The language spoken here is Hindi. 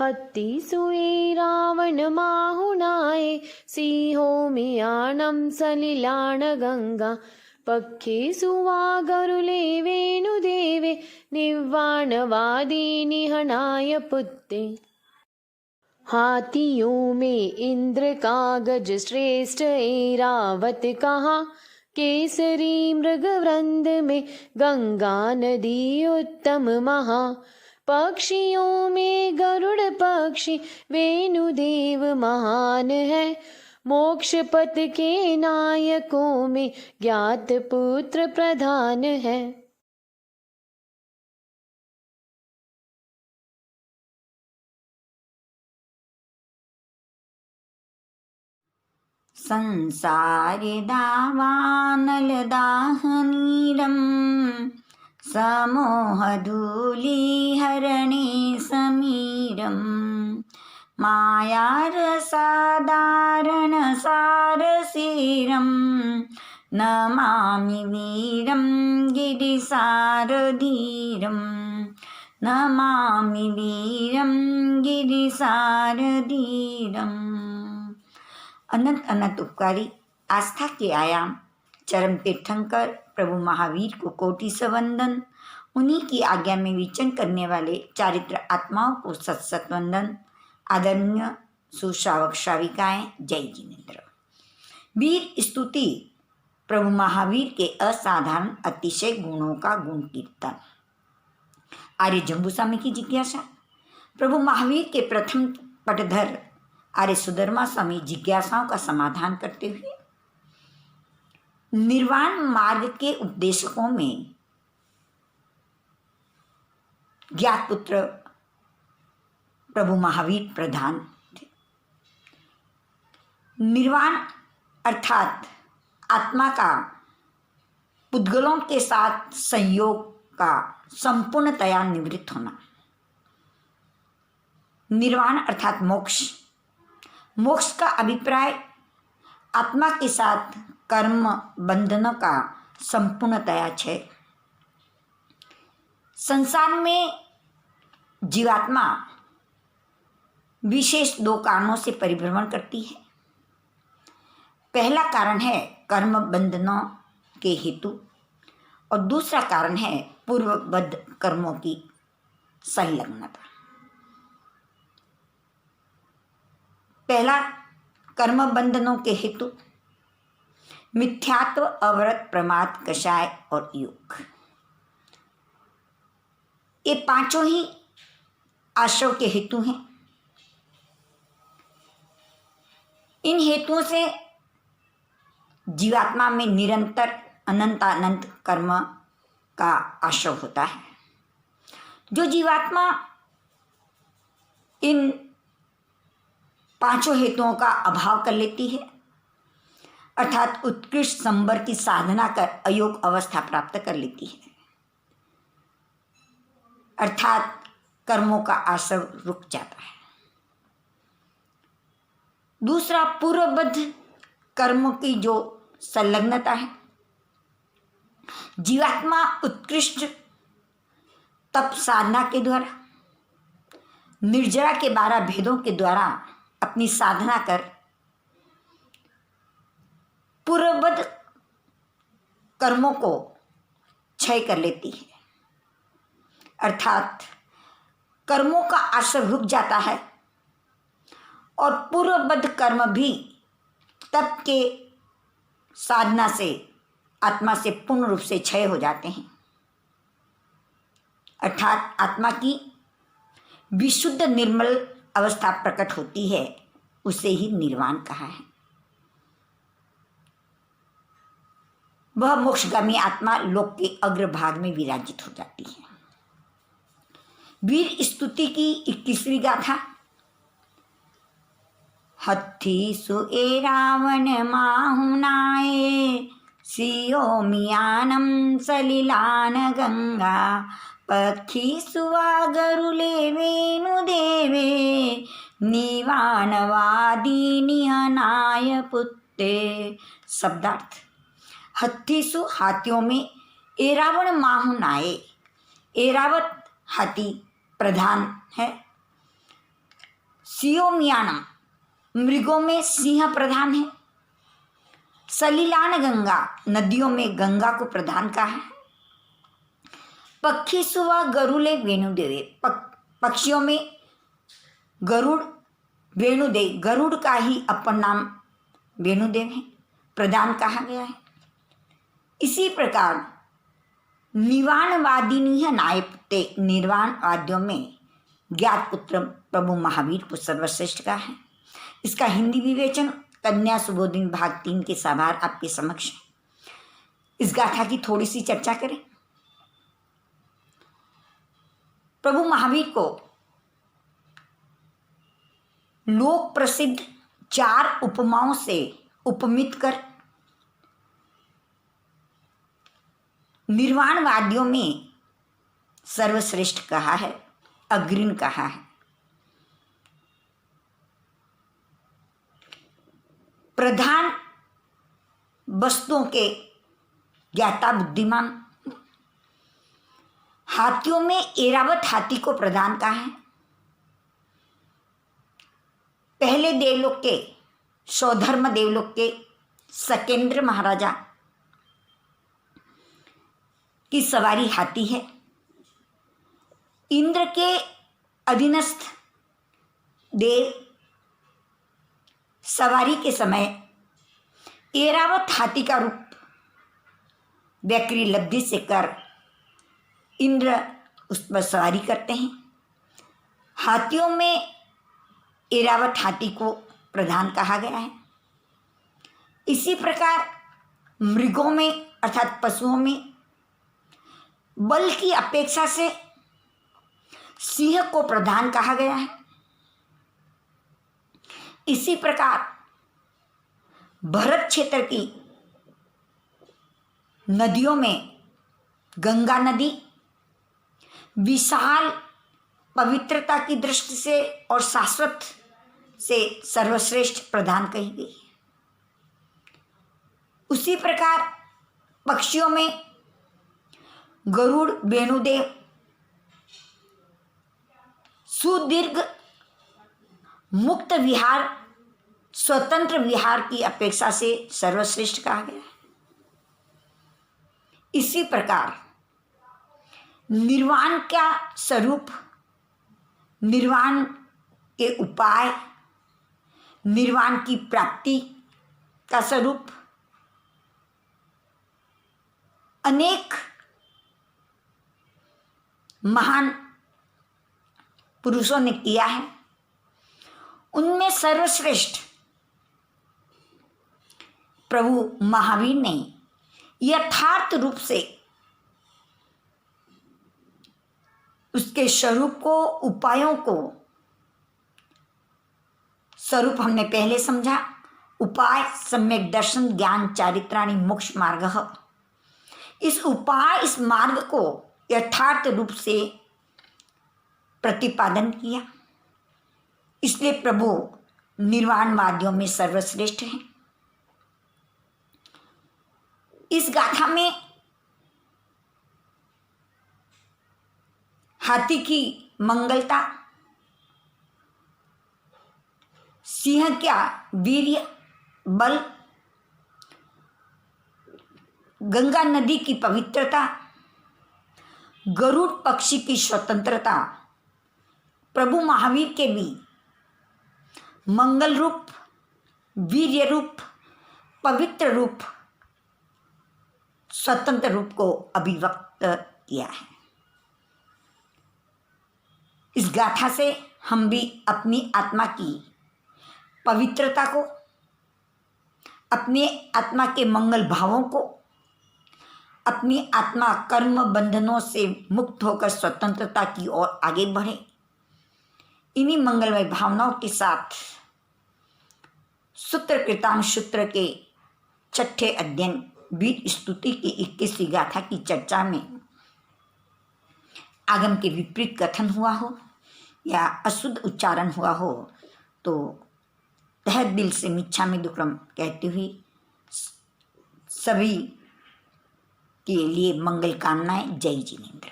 हत्तिसुए रावण माहुनाये सिंहो मियाणं सलिलाण गंगा पक्षिसु वा गरुले वेणुदेवे निर्वाणवादी निहनाय पुत्ते हाथियों में इंद्र का गज श्रेष्ठ ऐरावत कहा केसरी मृगवृंद में गंगा नदी उत्तम महा पक्षियों में गरुड़ पक्षी वेणुदेव महान है मोक्ष पथ के नायकों में ज्ञात पुत्र प्रधान है। संसारे दावानलदाहनीरं समोहधूलिहरणे समीरं मायारसादारणसारसीरं नमामि वीरं गिरिसारधीरं नमामि वीरं गिरिसारधीरम्। अनंत अनंत उपकारी आस्था के आयाम चरम तीर्थंकर प्रभु महावीर को कोटि से वंदन। उन्हीं की आज्ञा में विचरण करने वाले चारित्र आत्माओं को सत सत वंदन। आदरणीय सुश्रावक श्राविकाएं, जय जिनेन्द्र। वीर स्तुति प्रभु महावीर के असाधारण अतिशय गुणों का गुण कीर्तन। आर्य जम्बूस्वामी की जिज्ञासा। प्रभु महावीर के प्रथम पटधर आर्य सुधर्मा स्वामी जिज्ञासाओं का समाधान करते हुए निर्वाण मार्ग के उपदेशकों में ज्ञात पुत्र प्रभु महावीर प्रधान थे। निर्वाण अर्थात आत्मा का पुद्गलों के साथ संयोग का संपूर्णतया निवृत्त होना। निर्वाण अर्थात मोक्ष। मोक्ष का अभिप्राय आत्मा के साथ कर्म बंधनों का संपूर्णतया क्षय। संसार में जीवात्मा विशेष दो कारणों से परिभ्रमण करती है। पहला कारण है कर्म बंधनों के हेतु और दूसरा कारण है पूर्वबद्ध कर्मों की संलग्नता। पहला कर्म बंधनों के हेतु मिथ्यात्व, अवरत, प्रमाद, कषाय और योग। ये पांचों ही आश्रव के हेतु हैं। इन हेतुओं से जीवात्मा में निरंतर अनंतानंत कर्म का आश्रव होता है। जो जीवात्मा इन पांचों हेतुओं का अभाव कर लेती है अर्थात उत्कृष्ट संबर की साधना कर अयोग अवस्था प्राप्त कर लेती है अर्थात कर्मों का आश्रव रुक जाता है। दूसरा पूर्वबद्ध कर्मों की जो संलग्नता है। जीवात्मा उत्कृष्ट तप साधना के द्वारा निर्जरा के 12 भेदों के द्वारा अपनी साधना कर पूर्वबद्ध कर्मों को क्षय कर लेती है अर्थात कर्मों का आश्रव रुक जाता है और पूर्वबद्ध कर्म भी तप के साधना से आत्मा से पूर्ण रूप से क्षय हो जाते हैं अर्थात आत्मा की विशुद्ध निर्मल अवस्था प्रकट होती है। उसे ही निर्वाण कहा है। वह मोक्षगामी आत्मा लोक के अग्रभाग में विराजित हो जाती है। वीर स्तुति की 21वीं गाथा। हत्थी सुए रावण माहुनाए सियो मियानम सलिलान गंगा पक्षी सुवा गरुले वेणु देवे निवाणवादी निहनाय पुत्ते। शब्दार्थ। हत्थीसु हाथियों में एरावण माहुनाए। एरावत हाथी प्रधान है। सियोमियानम, मृगों में सिंह प्रधान है। सलिलान गंगा, नदियों में गंगा को प्रधान कहा है। पक्षी सुवा गरुले वेणुदेवे, पक्षियों में गरुड़ वेणुदेव, गरुड़ का ही अपन नाम वेणुदेव है, प्रधान कहा गया है। इसी प्रकार निर्वाणवादिनी है नायपुते, निर्वाणवादियों में ज्ञात पुत्र प्रभु महावीर को सर्वश्रेष्ठ का है। इसका हिंदी विवेचन कन्या सुबोधिनी भाग 3 के साभार आपके समक्ष है। इस गाथा की थोड़ी सी चर्चा करें। प्रभु महावीर को लोक प्रसिद्ध 4 उपमाओं से उपमित कर निर्वाणवादियों में सर्वश्रेष्ठ कहा है, अग्रीण कहा है। प्रधान वस्तुओं के ज्ञाता बुद्धिमान, हाथियों में एरावत हाथी को प्रधान कहा है। पहले देवलोक के सौधर्म देवलोक के सकेंद्र महाराजा की सवारी हाथी है। इंद्र के अधीनस्थ देव सवारी के समय एरावत हाथी का रूप व्याकृ लब्धि से कर इंद्र उस पर सवारी करते हैं। हाथियों में एरावत हाथी को प्रधान कहा गया है। इसी प्रकार मृगों में अर्थात पशुओं में बल की अपेक्षा से सिंह को प्रधान कहा गया है। इसी प्रकार भरत क्षेत्र की नदियों में गंगा नदी विशाल पवित्रता की दृष्टि से और शाश्वत से सर्वश्रेष्ठ प्रधान कही गई। उसी प्रकार पक्षियों में गरुड़ वेणुदेव सुदीर्घ मुक्त विहार स्वतंत्र विहार की अपेक्षा से सर्वश्रेष्ठ कहा गया है। इसी प्रकार निर्वाण का स्वरूप, निर्वाण के उपाय, निर्वाण की प्राप्ति का स्वरूप अनेक महान पुरुषों ने किया है। उनमें सर्वश्रेष्ठ प्रभु महावीर ने यथार्थ रूप से उसके स्वरूप को, उपायों को, स्वरूप हमने पहले समझा, उपाय सम्यक दर्शन ज्ञान चारित्राणि मोक्ष मार्ग। इस उपाय, इस मार्ग को यथार्थ रूप से प्रतिपादन किया, इसलिए प्रभु निर्वाणवादियों में सर्वश्रेष्ठ हैं। इस गाथा में हाथी की मंगलता, सिंह क्या वीर्य बल, गंगा नदी की पवित्रता, गरुड़ पक्षी की स्वतंत्रता, प्रभु महावीर के भी मंगल रूप, वीर्य रूप, पवित्र रूप, स्वतंत्र रूप को अभिव्यक्त किया है। इस गाथा से हम भी अपनी आत्मा की पवित्रता को, अपने आत्मा के मंगल भावों को, अपनी आत्मा कर्म बंधनों से मुक्त होकर स्वतंत्रता की ओर आगे बढ़े, इन्हीं मंगलमय भावनाओं के साथ सूत्र कृतान सूत्र के 6ठे अध्ययन वीर स्तुति की 21वीं गाथा की चर्चा में आगम के विपरीत कथन हुआ हो या अशुद्ध उच्चारण हुआ हो तो तहे दिल से मिच्छामि दुक्कडम कहती हुई सभी के लिए मंगल कामनाएं। जय जिनेन्द्र।